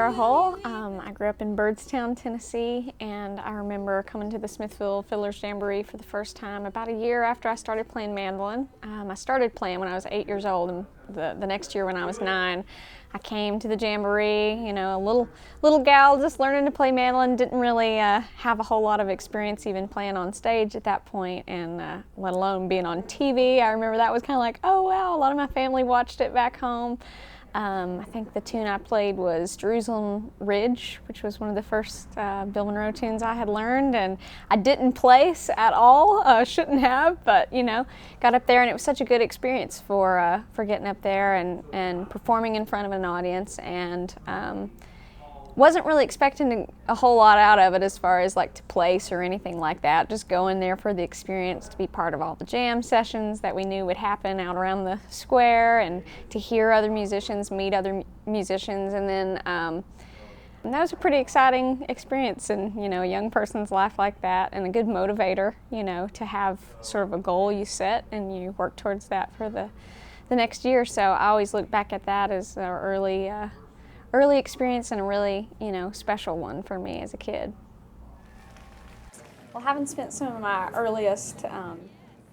Sarah Hull. I grew up in Byrdstown, Tennessee, and I remember coming to the Smithville Fiddlers Jamboree for the first time about a year after I started playing mandolin. I started playing when I was 8 years old, and the next year when I was 9, I came to the Jamboree, you know, a little gal just learning to play mandolin, didn't really have a whole lot of experience even playing on stage at that point, and let alone being on TV. I remember that was kind of like, oh wow, a lot of my family watched it back home. I think the tune I played was Jerusalem Ridge, which was one of the first Bill Monroe tunes I had learned, and I didn't place at all, shouldn't have, but you know, got up there and it was such a good experience for getting up there and performing in front of an audience, and wasn't really expecting a whole lot out of it as far as like to place or anything like that. Just going there for the experience, to be part of all the jam sessions that we knew would happen out around the square, and to hear other musicians, meet other musicians, and then and that was a pretty exciting experience in, you know, a young person's life like that, and a good motivator, you know, to have sort of a goal you set and you work towards that for the next year. So I always look back at that as our early experience, and a really, you know, special one for me as a kid. Well, having spent some of my earliest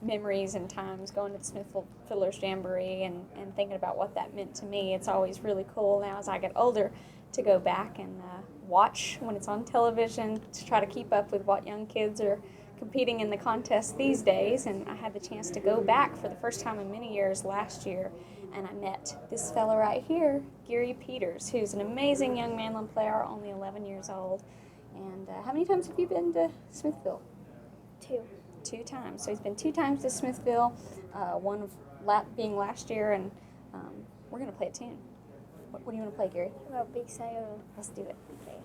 memories and times going to the Smithville Fiddlers Jamboree and thinking about what that meant to me, it's always really cool now as I get older to go back and watch when it's on television, to try to keep up with what young kids are competing in the contest these days. And I had the chance to go back for the first time in many years last year, and I met this fella right here, Giri Peters, who's an amazing young mandolin player, only 11 years old. And how many times have you been to Smithville? 2. 2 times. So he's been 2 times to Smithville, one being last year, and we're going to play a tune. What do you want to play, Gary? About Big Sayona. Let's do it. Okay.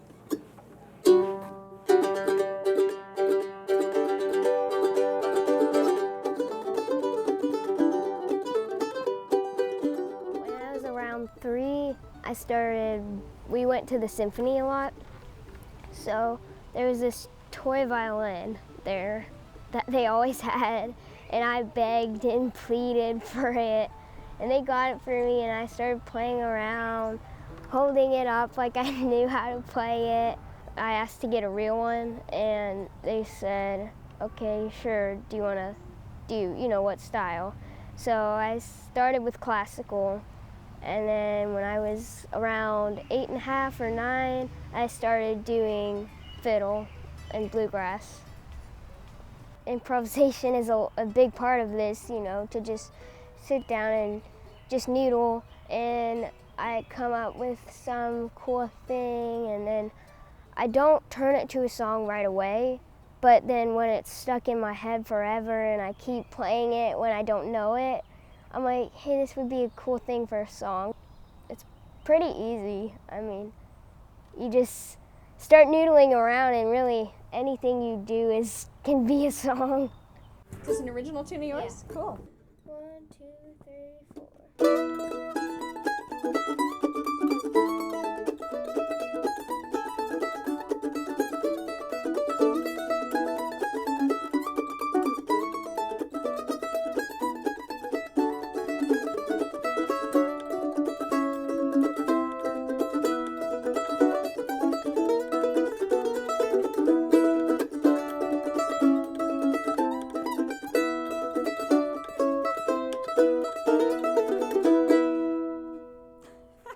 When I was around 3, we went to the symphony a lot. So there was this toy violin there that they always had, and I begged and pleaded for it, and they got it for me, and I started playing around, holding it up like I knew how to play it. I asked to get a real one, and they said, okay, sure, do you want to do, you know, what style? So I started with classical, and then when I was around 8.5 or 9, I started doing fiddle and bluegrass. Improvisation is a big part of this, you know, to just sit down and just noodle, and I come up with some cool thing, and then I don't turn it to a song right away, but then when it's stuck in my head forever and I keep playing it when I don't know it, I'm like, hey, this would be a cool thing for a song. It's pretty easy. I mean, you just start noodling around, and really anything you do can be a song. Is this an original tune of yours? Yeah. Cool. 1, 2, 3, 4.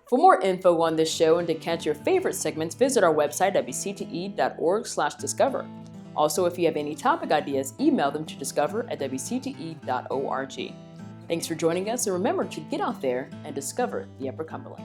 For more info on this show and to catch your favorite segments, visit our website, wcte.org/discover. Also, if you have any topic ideas, email them to discover@wcte.org. Thanks for joining us, and remember to get out there and discover the Upper Cumberland.